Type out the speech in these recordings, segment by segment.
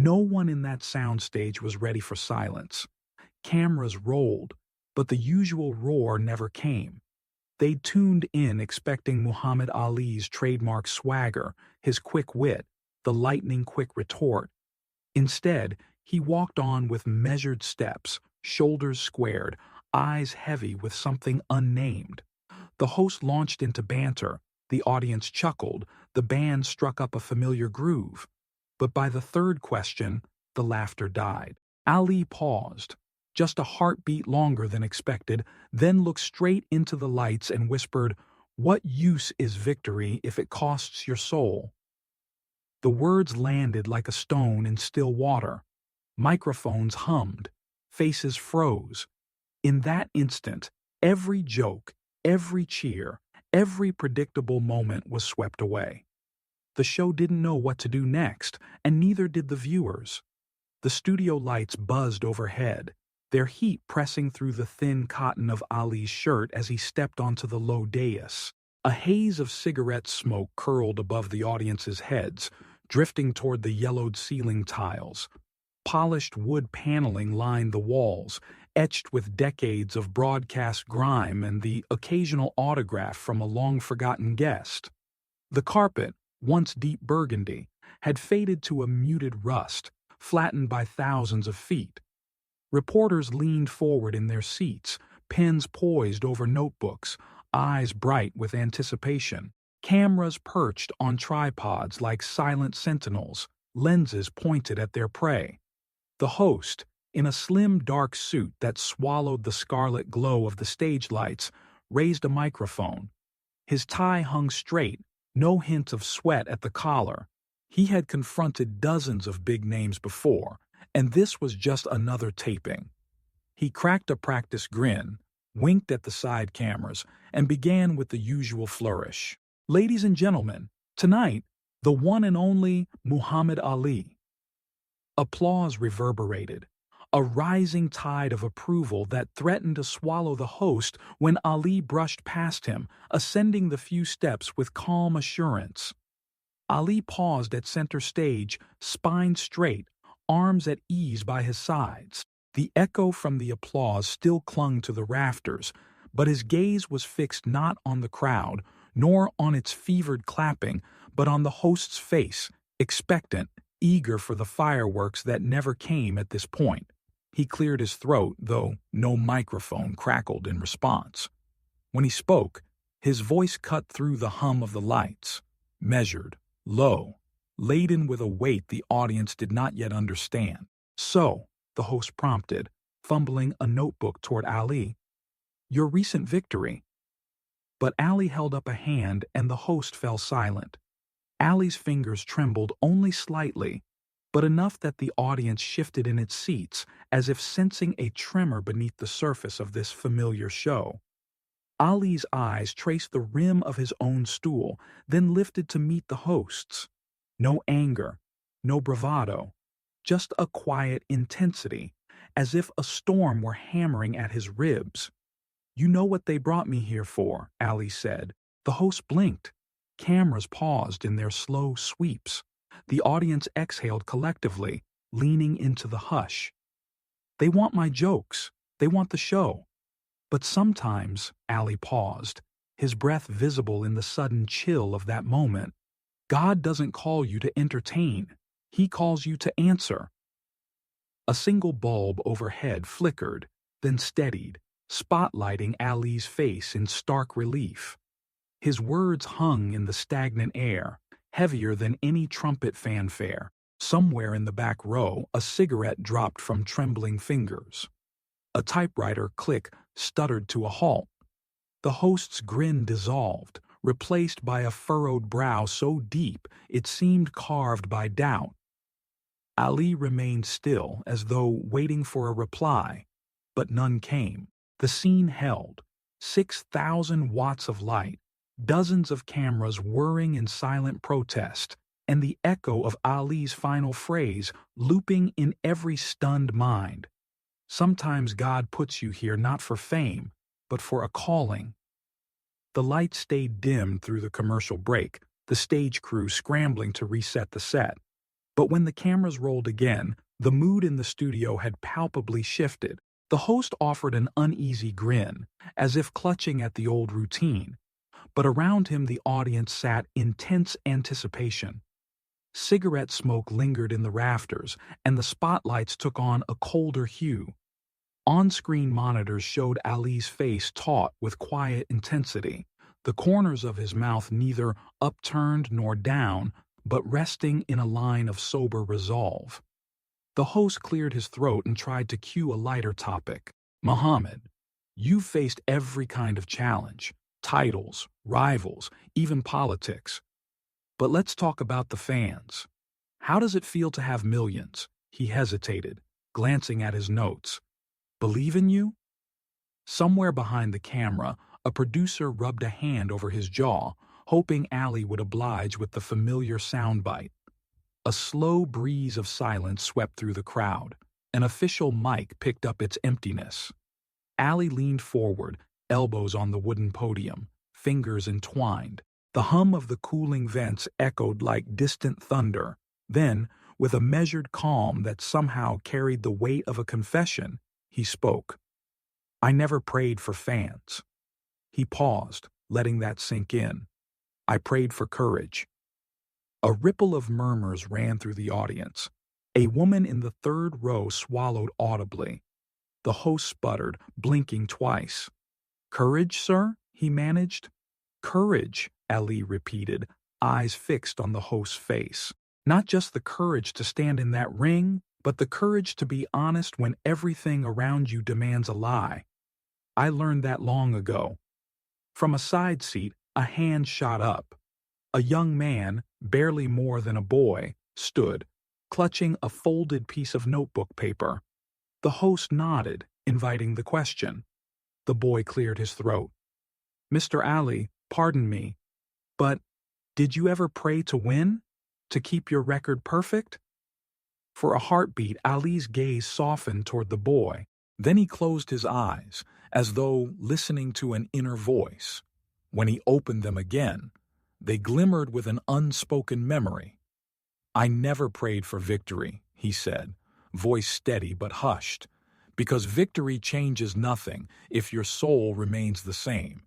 No one in that soundstage was ready for silence. Cameras rolled, but the usual roar never came. They tuned in expecting Muhammad Ali's trademark swagger, his quick wit, the lightning-quick retort. Instead, he walked on with measured steps, shoulders squared, eyes heavy with something unnamed. The host launched into banter, the audience chuckled, the band struck up a familiar groove. But by the third question, the laughter died. Ali paused, just a heartbeat longer than expected, then looked straight into the lights and whispered, "What use is victory if it costs your soul?" The words landed like a stone in still water. Microphones hummed. Faces froze. In that instant, every joke, every cheer, every predictable moment was swept away. The show didn't know what to do next, and neither did the viewers. The studio lights buzzed overhead, their heat pressing through the thin cotton of Ali's shirt as he stepped onto the low dais. A haze of cigarette smoke curled above the audience's heads, drifting toward the yellowed ceiling tiles. Polished wood paneling lined the walls, etched with decades of broadcast grime and the occasional autograph from a long-forgotten guest. The carpet, once deep burgundy, had faded to a muted rust, flattened by thousands of feet. Reporters leaned forward in their seats, pens poised over notebooks, eyes bright with anticipation. Cameras perched on tripods like silent sentinels, lenses pointed at their prey. The host, in a slim dark suit that swallowed the scarlet glow of the stage lights, raised a microphone. His tie hung straight, no hint of sweat at the collar. He had confronted dozens of big names before, and this was just another taping. He cracked a practice grin, winked at the side cameras, and began with the usual flourish. "Ladies and gentlemen, tonight, the one and only Muhammad Ali." Applause reverberated, a rising tide of approval that threatened to swallow the host when Ali brushed past him, ascending the few steps with calm assurance. Ali paused at center stage, spine straight, arms at ease by his sides. The echo from the applause still clung to the rafters, but his gaze was fixed not on the crowd, nor on its fevered clapping, but on the host's face, expectant, eager for the fireworks that never came at this point. He cleared his throat, though no microphone crackled in response. When he spoke, his voice cut through the hum of the lights, measured, low, laden with a weight the audience did not yet understand. "So," the host prompted, fumbling a notebook toward Ali, "your recent victory." But Ali held up a hand and the host fell silent. Ali's fingers trembled only slightly, but enough that the audience shifted in its seats, as if sensing a tremor beneath the surface of this familiar show. Ali's eyes traced the rim of his own stool, then lifted to meet the host's. No anger, no bravado, just a quiet intensity, as if a storm were hammering at his ribs. "You know what they brought me here for," Ali said. The host blinked. Cameras paused in their slow sweeps. The audience exhaled collectively, leaning into the hush. "They want my jokes. They want the show." But sometimes, Ali paused, his breath visible in the sudden chill of that moment. "God doesn't call you to entertain. He calls you to answer." A single bulb overhead flickered, then steadied, spotlighting Ali's face in stark relief. His words hung in the stagnant air, heavier than any trumpet fanfare. Somewhere in the back row, a cigarette dropped from trembling fingers. A typewriter click stuttered to a halt. The host's grin dissolved, replaced by a furrowed brow so deep it seemed carved by doubt. Ali remained still, as though waiting for a reply, but none came. The scene held. 6,000 watts of light, dozens of cameras whirring in silent protest, and the echo of Ali's final phrase looping in every stunned mind. "Sometimes God puts you here not for fame, but for a calling." The lights stayed dim through the commercial break, the stage crew scrambling to reset the set. But when the cameras rolled again, the mood in the studio had palpably shifted. The host offered an uneasy grin, as if clutching at the old routine, but around him the audience sat in tense anticipation. Cigarette smoke lingered in the rafters, and the spotlights took on a colder hue. On-screen monitors showed Ali's face taut with quiet intensity, the corners of his mouth neither upturned nor down, but resting in a line of sober resolve. The host cleared his throat and tried to cue a lighter topic. Muhammad, you've faced every kind of challenge, titles, rivals, even politics. But let's talk about the fans. How does it feel to have millions? He hesitated, glancing at his notes. Believe in you? Somewhere behind the camera, a producer rubbed a hand over his jaw, hoping Ali would oblige with the familiar soundbite. A slow breeze of silence swept through the crowd. An official mic picked up its emptiness. Ali leaned forward, elbows on the wooden podium, fingers entwined. The hum of the cooling vents echoed like distant thunder. Then, with a measured calm that somehow carried the weight of a confession, he spoke. I never prayed for fans. He paused, letting that sink in. I prayed for courage. A ripple of murmurs ran through the audience. A woman in the third row swallowed audibly. The host sputtered, blinking twice. Courage, sir? He managed. Courage, Ali repeated, eyes fixed on the host's face. Not just the courage to stand in that ring, but the courage to be honest when everything around you demands a lie. I learned that long ago. From a side seat, a hand shot up. A young man, barely more than a boy, stood, clutching a folded piece of notebook paper. The host nodded, inviting the question. The boy cleared his throat. Mr. Ali, pardon me, but did you ever pray to win? To keep your record perfect? For a heartbeat, Ali's gaze softened toward the boy. Then he closed his eyes, as though listening to an inner voice. When he opened them again, they glimmered with an unspoken memory. I never prayed for victory, he said, voice steady but hushed, because victory changes nothing if your soul remains the same.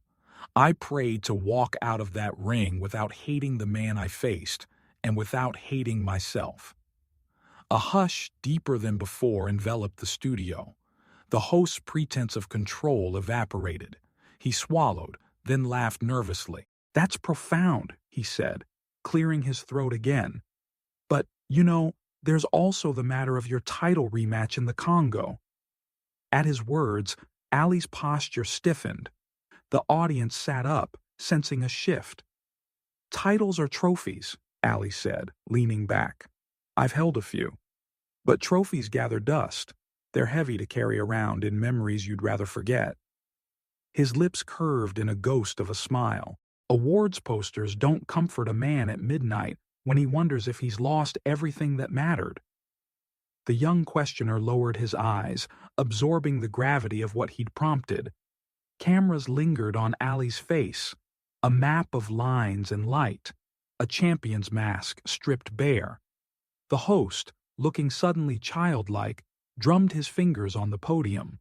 I prayed to walk out of that ring without hating the man I faced and without hating myself. A hush deeper than before enveloped the studio. The host's pretense of control evaporated. He swallowed, then laughed nervously. That's profound, he said, clearing his throat again. But, there's also the matter of your title rematch in the Congo. At his words, Ali's posture stiffened. The audience sat up, sensing a shift. Titles are trophies, Ali said, leaning back. I've held a few. But trophies gather dust. They're heavy to carry around in memories you'd rather forget. His lips curved in a ghost of a smile. Awards posters don't comfort a man at midnight when he wonders if he's lost everything that mattered. The young questioner lowered his eyes, absorbing the gravity of what he'd prompted. Cameras lingered on Ali's face, a map of lines and light, a champion's mask stripped bare. The host, looking suddenly childlike, drummed his fingers on the podium.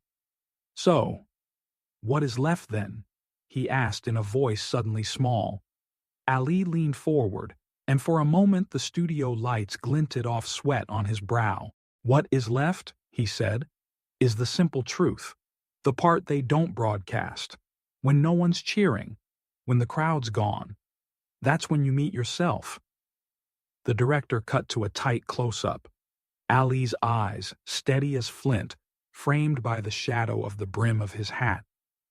So, what is left then? He asked in a voice suddenly small. Ali leaned forward, and for a moment the studio lights glinted off sweat on his brow. What is left, he said, is the simple truth, the part they don't broadcast. When no one's cheering, when the crowd's gone, that's when you meet yourself. The director cut to a tight close-up. Ali's eyes, steady as flint, framed by the shadow of the brim of his hat.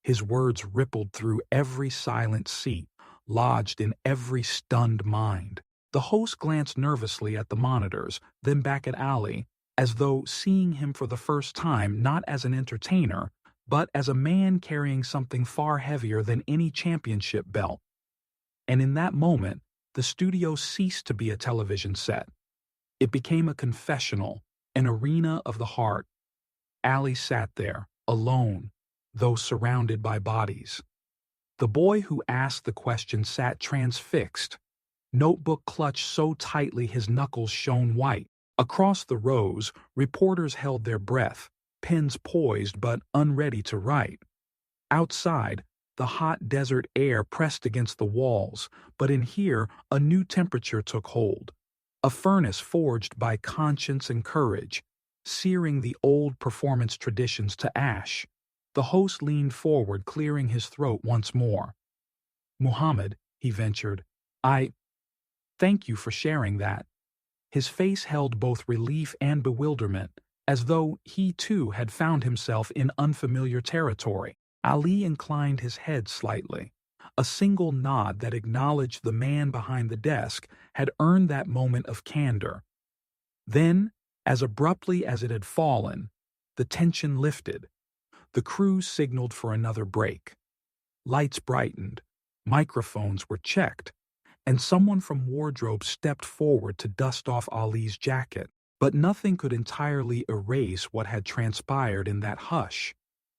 His words rippled through every silent seat, lodged in every stunned mind. The host glanced nervously at the monitors, then back at Ali, as though seeing him for the first time not as an entertainer, but as a man carrying something far heavier than any championship belt. And in that moment, the studio ceased to be a television set. It became a confessional, an arena of the heart. Ali sat there, alone, though surrounded by bodies. The boy who asked the question sat transfixed. notebook clutched so tightly his knuckles shone white. Across the rows, reporters held their breath, pens poised but unready to write. Outside, the hot desert air pressed against the walls, but in here a new temperature took hold. A furnace forged by conscience and courage, searing the old performance traditions to ash. The host leaned forward, clearing his throat once more. "Muhammad," he ventured, "I thank you for sharing that." His face held both relief and bewilderment, as though he too had found himself in unfamiliar territory. Ali inclined his head slightly. A single nod that acknowledged the man behind the desk had earned that moment of candor. Then, as abruptly as it had fallen, the tension lifted. The crew signaled for another break. Lights brightened, microphones were checked, and someone from wardrobe stepped forward to dust off Ali's jacket. But nothing could entirely erase what had transpired in that hush.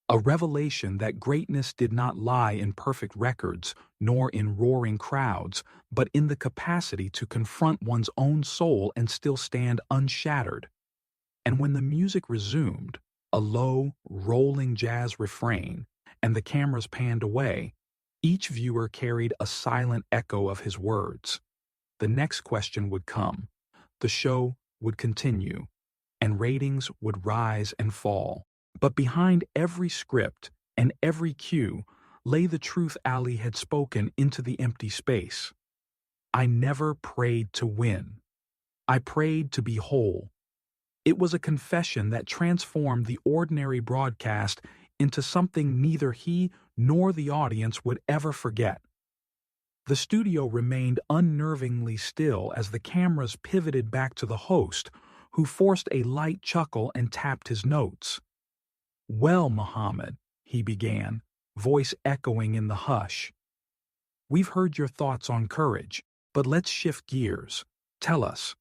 A revelation that greatness did not lie in perfect records, nor in roaring crowds, but in the capacity to confront one's own soul and still stand unshattered. And when the music resumed, a low, rolling jazz refrain, and the cameras panned away, each viewer carried a silent echo of his words. The next question would come. The show would continue, and ratings would rise and fall. But behind every script and every cue lay the truth Ali had spoken into the empty space. "I never prayed to win. I prayed to be whole." It was a confession that transformed the ordinary broadcast into something neither he nor the audience would ever forget. The studio remained unnervingly still as the cameras pivoted back to the host, who forced a light chuckle and tapped his notes. "Well, Muhammad," he began, voice echoing in the hush. "We've heard your thoughts on courage, but let's shift gears. Tell us,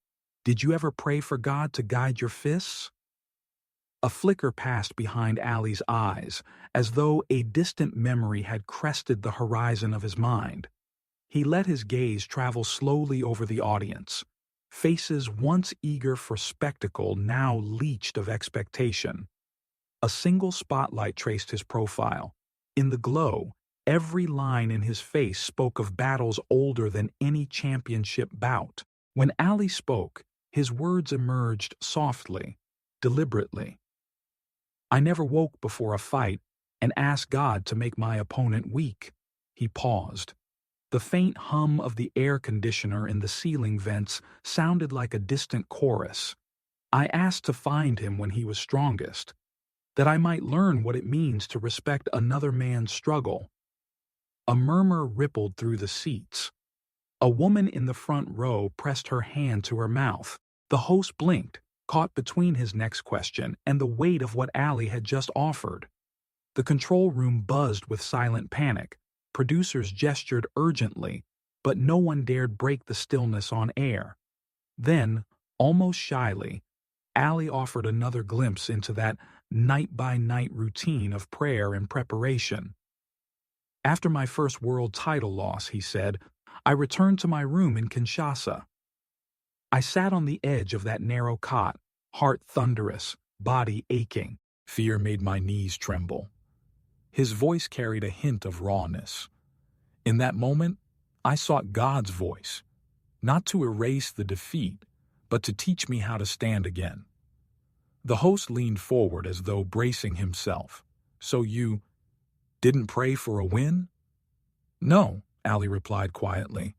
did you ever pray for God to guide your fists?" A flicker passed behind Ali's eyes, as though a distant memory had crested the horizon of his mind. He let his gaze travel slowly over the audience. Faces once eager for spectacle now leached of expectation. A single spotlight traced his profile. In the glow, every line in his face spoke of battles older than any championship bout. When Ali spoke, his words emerged softly, deliberately. "I never woke before a fight and asked God to make my opponent weak." He paused. The faint hum of the air conditioner in the ceiling vents sounded like a distant chorus. "I asked to find him when he was strongest, that I might learn what it means to respect another man's struggle." A murmur rippled through the seats. A woman in the front row pressed her hand to her mouth. The host blinked, caught between his next question and the weight of what Ali had just offered. The control room buzzed with silent panic. Producers gestured urgently, but no one dared break the stillness on air. Then, almost shyly, Ali offered another glimpse into that night-by-night routine of prayer and preparation. "After my first world title loss," he said, "I returned to my room in Kinshasa. I sat on the edge of that narrow cot, heart thunderous, body aching. Fear made my knees tremble." His voice carried a hint of rawness. "In that moment, I sought God's voice, not to erase the defeat, but to teach me how to stand again." The host leaned forward as though bracing himself. "So you didn't pray for a win?" "No," Ali replied quietly.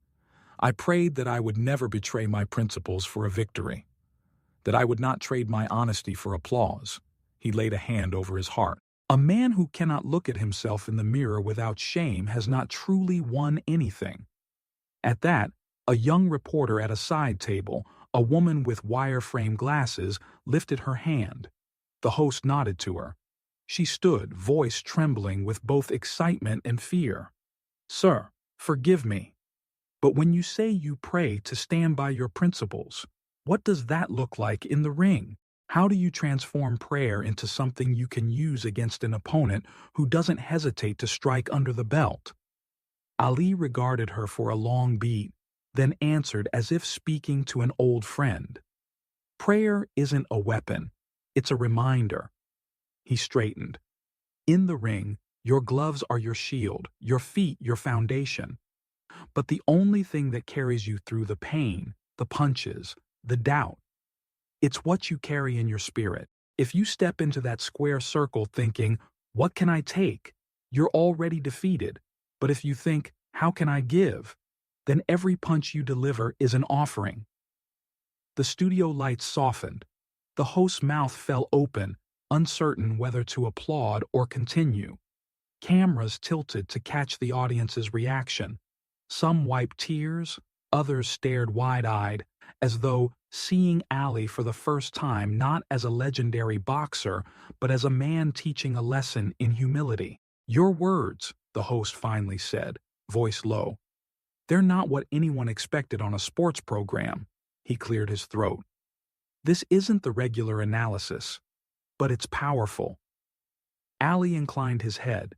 "I prayed that I would never betray my principles for a victory, that I would not trade my honesty for applause." He laid a hand over his heart. "A man who cannot look at himself in the mirror without shame has not truly won anything." At that, a young reporter at a side table, a woman with wire-frame glasses, lifted her hand. The host nodded to her. She stood, voice trembling with both excitement and fear. "Sir, forgive me. But when you say you pray to stand by your principles, what does that look like in the ring? How do you transform prayer into something you can use against an opponent who doesn't hesitate to strike under the belt?" Ali regarded her for a long beat, then answered as if speaking to an old friend. Prayer isn't a weapon, it's a reminder. He straightened. In the ring, your gloves are your shield, your feet your foundation. But the only thing that carries you through the pain, the punches, the doubt, it's what you carry in your spirit. If you step into that square circle thinking, what can I take? You're already defeated. But if you think, how can I give? Then every punch you deliver is an offering. The studio lights softened. The host's mouth fell open, uncertain whether to applaud or continue. Cameras tilted to catch the audience's reaction. Some wiped tears, others stared wide-eyed, as though seeing Ali for the first time not as a legendary boxer, but as a man teaching a lesson in humility. Your words, the host finally said, voice low. They're not what anyone expected on a sports program. He cleared his throat. This isn't the regular analysis, but it's powerful. Ali inclined his head.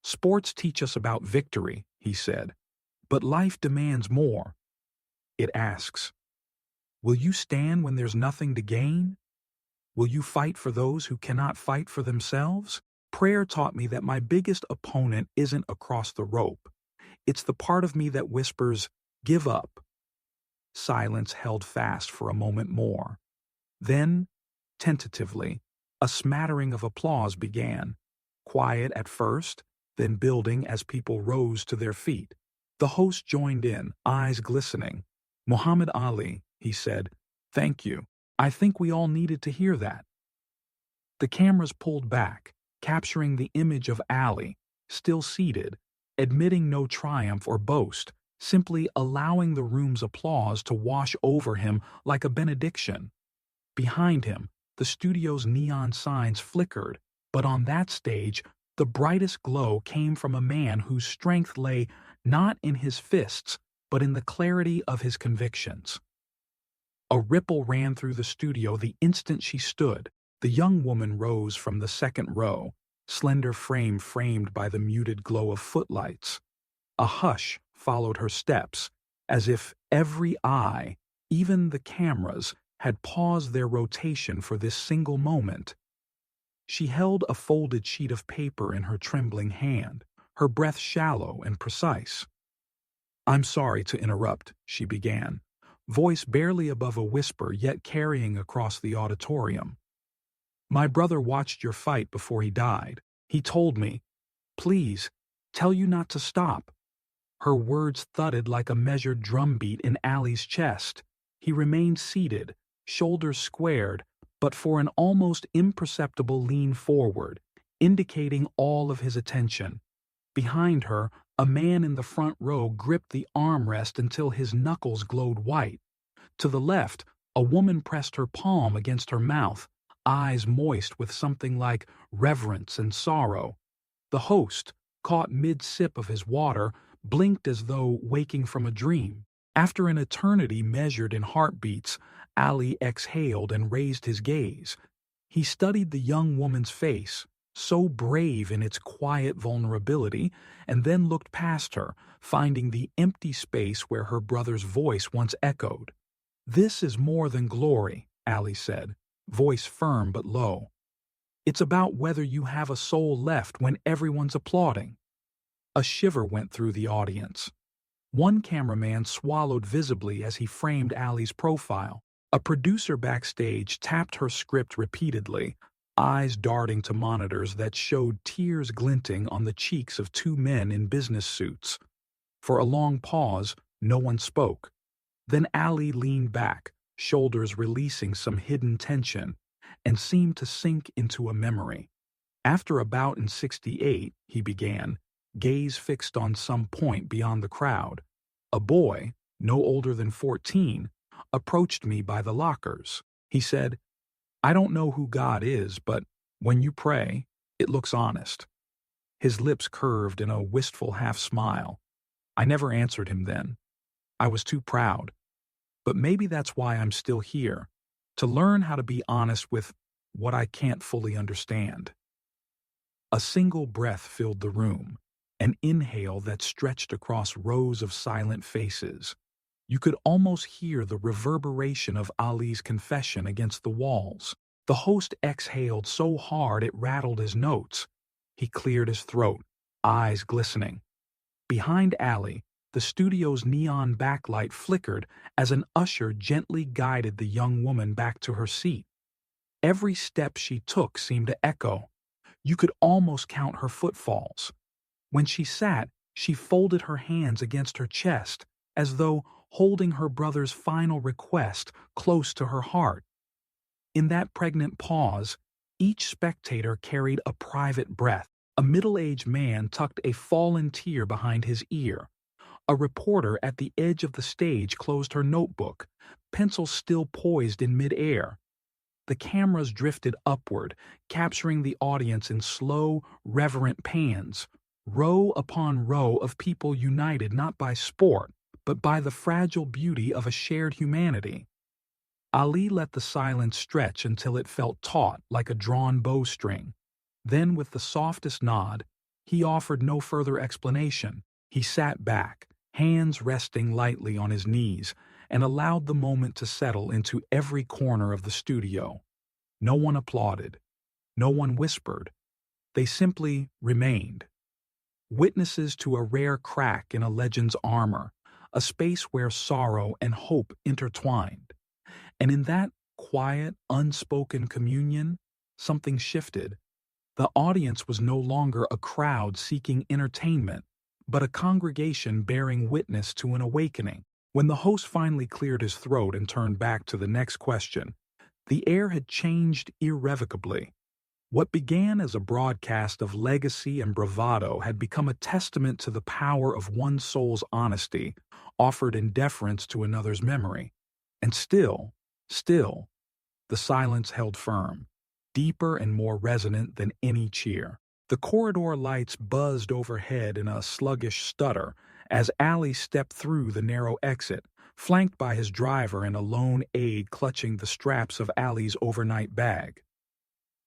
Sports teach us about victory, he said, but life demands more. It asks, will you stand when there's nothing to gain? Will you fight for those who cannot fight for themselves? Prayer taught me that my biggest opponent isn't across the rope. It's the part of me that whispers, give up. Silence held fast for a moment more. Then, tentatively, a smattering of applause began, quiet at first, then building as people rose to their feet. The host joined in, eyes glistening. Muhammad Ali, he said, thank you. I think we all needed to hear that. The cameras pulled back, capturing the image of Ali, still seated, admitting no triumph or boast, simply allowing the room's applause to wash over him like a benediction. Behind him, the studio's neon signs flickered, but on that stage, the brightest glow came from a man whose strength lay not in his fists, but in the clarity of his convictions. A ripple ran through the studio the instant she stood. The young woman rose from the second row, slender frame framed by the muted glow of footlights. A hush followed her steps, as if every eye, even the cameras, had paused their rotation for this single moment. She held a folded sheet of paper in her trembling hand, her breath shallow and precise. I'm sorry to interrupt, she began, voice barely above a whisper yet carrying across the auditorium. My brother watched your fight before he died. He told me, please, tell you not to stop. Her words thudded like a measured drumbeat in Ali's chest. He remained seated, shoulders squared, but for an almost imperceptible lean forward, indicating all of his attention. Behind her, a man in the front row gripped the armrest until his knuckles glowed white. To the left, a woman pressed her palm against her mouth, eyes moist with something like reverence and sorrow. The host, caught mid-sip of his water, blinked as though waking from a dream. After an eternity measured in heartbeats, Ali exhaled and raised his gaze. He studied the young woman's face, so brave in its quiet vulnerability, and then looked past her, finding the empty space where her brother's voice once echoed. This is more than glory, Ali said, voice firm but low. It's about whether you have a soul left when everyone's applauding. A shiver went through the audience. One cameraman swallowed visibly as he framed Ali's profile. A producer backstage tapped her script repeatedly, eyes darting to monitors that showed tears glinting on the cheeks of two men in business suits. For a long pause, no one spoke. Then Ali leaned back, shoulders releasing some hidden tension, and seemed to sink into a memory. After a bout in '68, he began, gaze fixed on some point beyond the crowd. A boy, no older than 14, approached me by the lockers. He said, I don't know who God is, but when you pray, it looks honest. His lips curved in a wistful half-smile. I never answered him then. I was too proud. But maybe that's why I'm still here, to learn how to be honest with what I can't fully understand. A single breath filled the room, an inhale that stretched across rows of silent faces. You could almost hear the reverberation of Ali's confession against the walls. The host exhaled so hard it rattled his notes. He cleared his throat, eyes glistening. Behind Ali, the studio's neon backlight flickered as an usher gently guided the young woman back to her seat. Every step she took seemed to echo. You could almost count her footfalls. When she sat, she folded her hands against her chest, as though holding her brother's final request close to her heart. In that pregnant pause, each spectator carried a private breath. A middle-aged man tucked a fallen tear behind his ear. A reporter at the edge of the stage closed her notebook, pencil still poised in midair. The cameras drifted upward, capturing the audience in slow, reverent pans, row upon row of people united not by sport, but by the fragile beauty of a shared humanity. Ali let the silence stretch until it felt taut like a drawn bowstring. Then, with the softest nod, he offered no further explanation. He sat back, hands resting lightly on his knees, and allowed the moment to settle into every corner of the studio. No one applauded. No one whispered. They simply remained. Witnesses to a rare crack in a legend's armor, a space where sorrow and hope intertwined. And in that quiet, unspoken communion, something shifted. The audience was no longer a crowd seeking entertainment, but a congregation bearing witness to an awakening. When the host finally cleared his throat and turned back to the next question, the air had changed irrevocably. What began as a broadcast of legacy and bravado had become a testament to the power of one soul's honesty, offered in deference to another's memory. And still, the silence held firm, deeper and more resonant than any cheer. The corridor lights buzzed overhead in a sluggish stutter as Ali stepped through the narrow exit, flanked by his driver and a lone aide clutching the straps of Ali's overnight bag.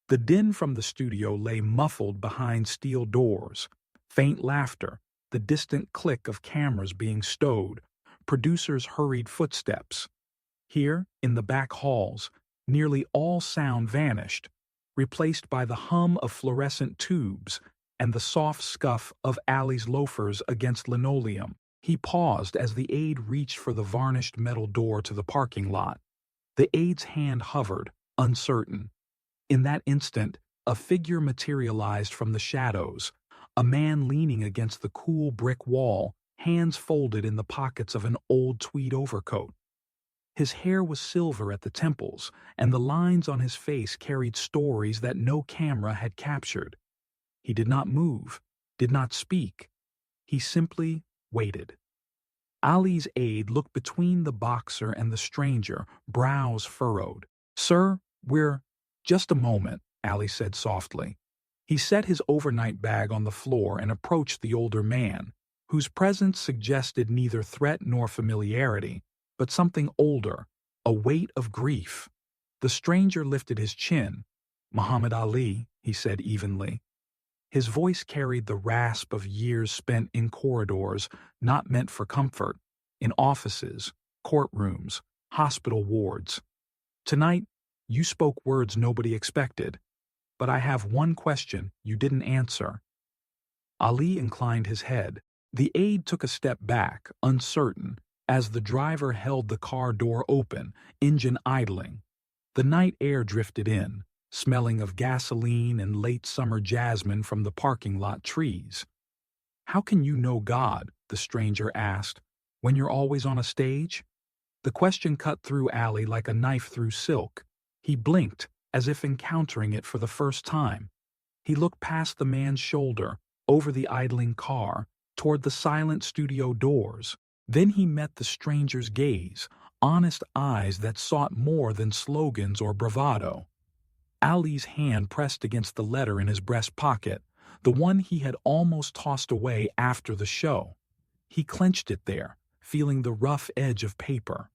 The din from the studio lay muffled behind steel doors, faint laughter, the distant click of cameras being stowed, producers' hurried footsteps. Here, in the back halls, nearly all sound vanished, replaced by the hum of fluorescent tubes and the soft scuff of Ali's loafers against linoleum. He paused as the aide reached for the varnished metal door to the parking lot. The aide's hand hovered, uncertain. In that instant, a figure materialized from the shadows, a man leaning against the cool brick wall, hands folded in the pockets of an old tweed overcoat. His hair was silver at the temples, and the lines on his face carried stories that no camera had captured. He did not move, did not speak. He simply waited. Ali's aide looked between the boxer and the stranger, brows furrowed. "Sir, we're—" "Just a moment," Ali said softly. He set his overnight bag on the floor and approached the older man, whose presence suggested neither threat nor familiarity, but something older, a weight of grief. The stranger lifted his chin. "Muhammad Ali," he said evenly. His voice carried the rasp of years spent in corridors not meant for comfort, in offices, courtrooms, hospital wards. "Tonight, you spoke words nobody expected, but I have one question you didn't answer." Ali inclined his head. The aide took a step back, uncertain, as the driver held the car door open, engine idling. The night air drifted in, smelling of gasoline and late summer jasmine from the parking lot trees. "How can you know God?" the stranger asked, "when you're always on a stage?" The question cut through Ali like a knife through silk. He blinked, as if encountering it for the first time. He looked past the man's shoulder, over the idling car, toward the silent studio doors. Then he met the stranger's gaze, honest eyes that sought more than slogans or bravado. Ali's hand pressed against the letter in his breast pocket, the one he had almost tossed away after the show. He clenched it there, feeling the rough edge of paper.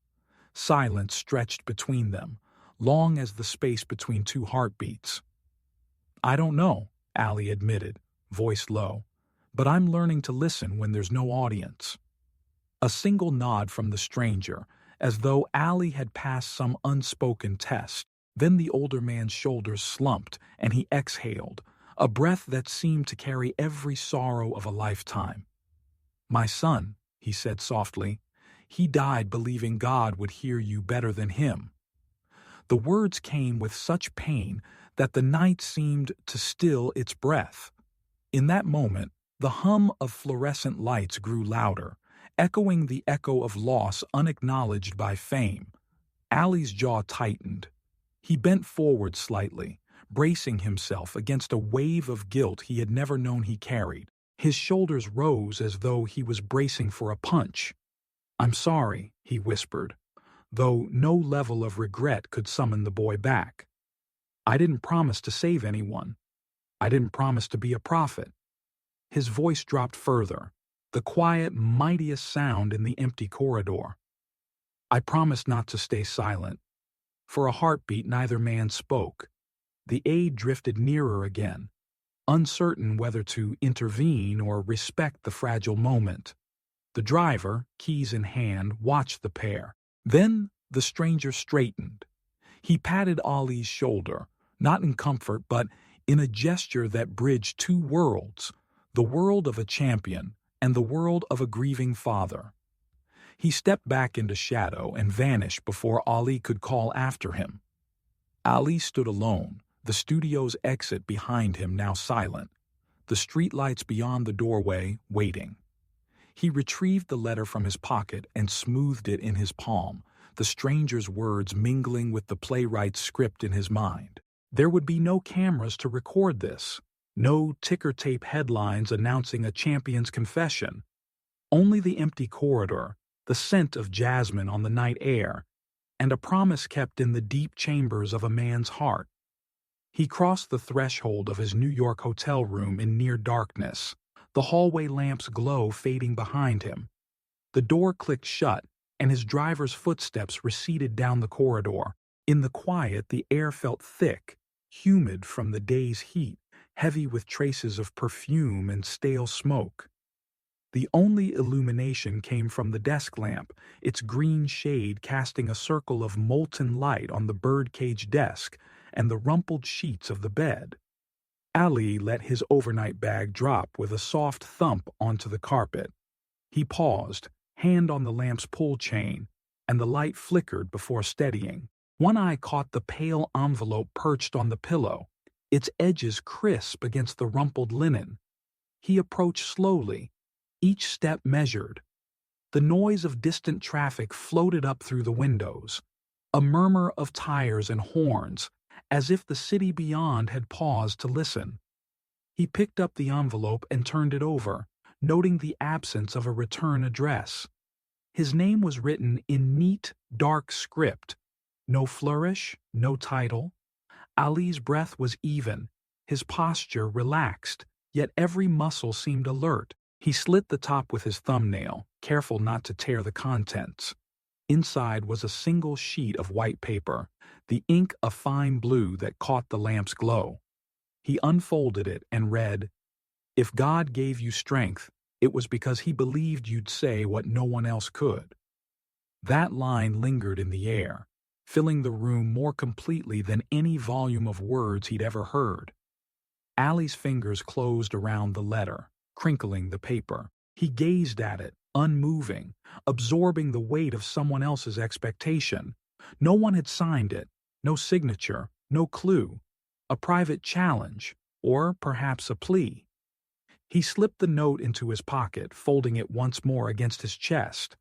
Silence stretched between them, long as the space between two heartbeats. "I don't know," Ali admitted, voice low, "but I'm learning to listen when there's no audience." A single nod from the stranger, as though Ali had passed some unspoken test. Then the older man's shoulders slumped, and he exhaled, a breath that seemed to carry every sorrow of a lifetime. "My son," he said softly, "he died believing God would hear you better than him." The words came with such pain that the night seemed to still its breath. In that moment, the hum of fluorescent lights grew louder, echoing the echo of loss unacknowledged by fame. Ali's jaw tightened. He bent forward slightly, bracing himself against a wave of guilt he had never known he carried. His shoulders rose as though he was bracing for a punch. "I'm sorry," he whispered, though no level of regret could summon the boy back. "I didn't promise to save anyone. I didn't promise to be a prophet." His voice dropped further, the quiet, mightiest sound in the empty corridor. "I promised not to stay silent." For a heartbeat, neither man spoke. The aide drifted nearer again, uncertain whether to intervene or respect the fragile moment. The driver, keys in hand, watched the pair. Then the stranger straightened. He patted Ali's shoulder, not in comfort but in a gesture that bridged two worlds, the world of a champion and the world of a grieving father. He stepped back into shadow and vanished before Ali could call after him. Ali stood alone, the studio's exit behind him now silent, the streetlights beyond the doorway waiting. He retrieved the letter from his pocket and smoothed it in his palm, the stranger's words mingling with the playwright's script in his mind. There would be no cameras to record this, no ticker tape headlines announcing a champion's confession. Only the empty corridor, the scent of jasmine on the night air, and a promise kept in the deep chambers of a man's heart. He crossed the threshold of his New York hotel room in near darkness, the hallway lamp's glow fading behind him. The door clicked shut, and his driver's footsteps receded down the corridor. In the quiet, the air felt thick, humid from the day's heat, heavy with traces of perfume and stale smoke. The only illumination came from the desk lamp, its green shade casting a circle of molten light on the birdcage desk and the rumpled sheets of the bed. Ali let his overnight bag drop with a soft thump onto the carpet. He paused, hand on the lamp's pull chain, and the light flickered before steadying. One eye caught the pale envelope perched on the pillow, its edges crisp against the rumpled linen. He approached slowly, each step measured. The noise of distant traffic floated up through the windows, a murmur of tires and horns, as if the city beyond had paused to listen. He picked up the envelope and turned it over, noting the absence of a return address. His name was written in neat, dark script. No flourish, no title. Ali's breath was even, his posture relaxed, yet every muscle seemed alert. He slit the top with his thumbnail, careful not to tear the contents. Inside was a single sheet of white paper, the ink a fine blue that caught the lamp's glow. He unfolded it and read, "If God gave you strength, it was because he believed you'd say what no one else could." That line lingered in the air, filling the room more completely than any volume of words he'd ever heard. Ali's fingers closed around the letter, crinkling the paper. He gazed at it, unmoving, absorbing the weight of someone else's expectation. No one had signed it, no signature, no clue. A private challenge, or perhaps a plea. He slipped the note into his pocket, folding it once more against his chest.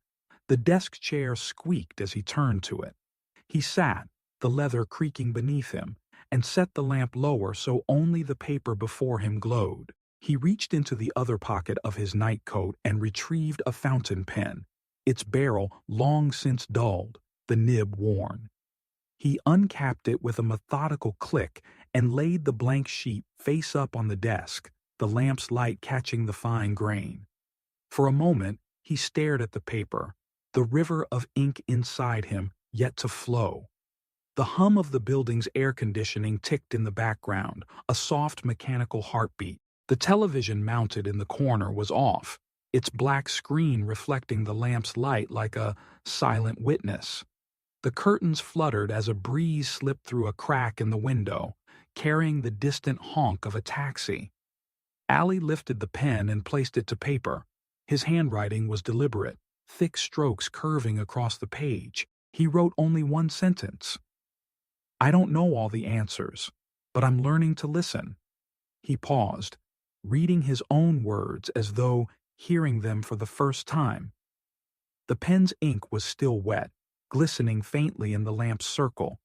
The desk chair squeaked as he turned to it. He sat, the leather creaking beneath him, and set the lamp lower so only the paper before him glowed. He reached into the other pocket of his nightcoat and retrieved a fountain pen, its barrel long since dulled, the nib worn. He uncapped it with a methodical click and laid the blank sheet face up on the desk, the lamp's light catching the fine grain. For a moment, he stared at the paper, the river of ink inside him yet to flow. The hum of the building's air conditioning ticked in the background, a soft mechanical heartbeat. The television mounted in the corner was off, its black screen reflecting the lamp's light like a silent witness. The curtains fluttered as a breeze slipped through a crack in the window, carrying the distant honk of a taxi. Ali lifted the pen and placed it to paper. His handwriting was deliberate, thick strokes curving across the page. He wrote only one sentence. "I don't know all the answers, but I'm learning to listen." He paused, reading his own words as though hearing them for the first time. The pen's ink was still wet, glistening faintly in the lamp's circle.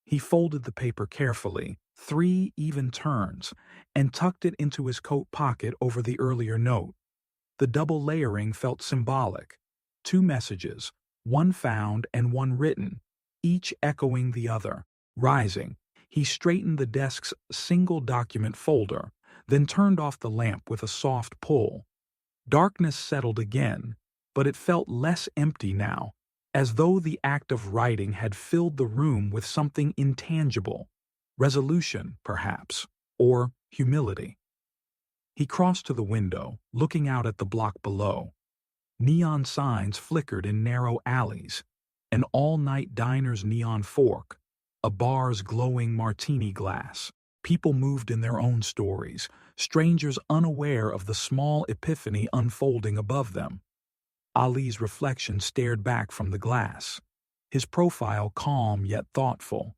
He folded the paper carefully, 3 even turns, and tucked it into his coat pocket over the earlier note. The double layering felt symbolic. 2 messages, one found and one written, each echoing the other. Rising, he straightened the desk's single document folder, then turned off the lamp with a soft pull. Darkness settled again, but it felt less empty now, as though the act of writing had filled the room with something intangible. Resolution, perhaps, or humility. He crossed to the window, looking out at the block below. Neon signs flickered in narrow alleys, an all-night diner's neon fork, a bar's glowing martini glass. People moved in their own stories, strangers unaware of the small epiphany unfolding above them. Ali's reflection stared back from the glass, his profile calm yet thoughtful.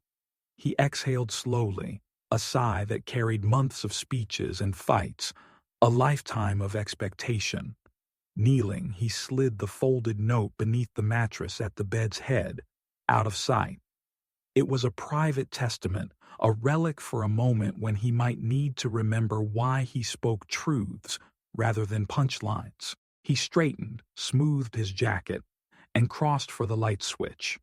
He exhaled slowly, a sigh that carried months of speeches and fights, a lifetime of expectation. Kneeling, he slid the folded note beneath the mattress at the bed's head, out of sight. It was a private testament, a relic for a moment when he might need to remember why he spoke truths rather than punchlines. He straightened, smoothed his jacket, and crossed for the light switch.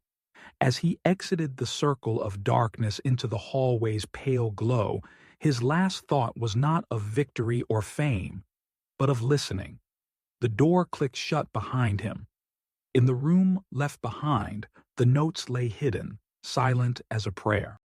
As he exited the circle of darkness into the hallway's pale glow, his last thought was not of victory or fame, but of listening. The door clicked shut behind him. In the room left behind, the notes lay hidden, silent as a prayer.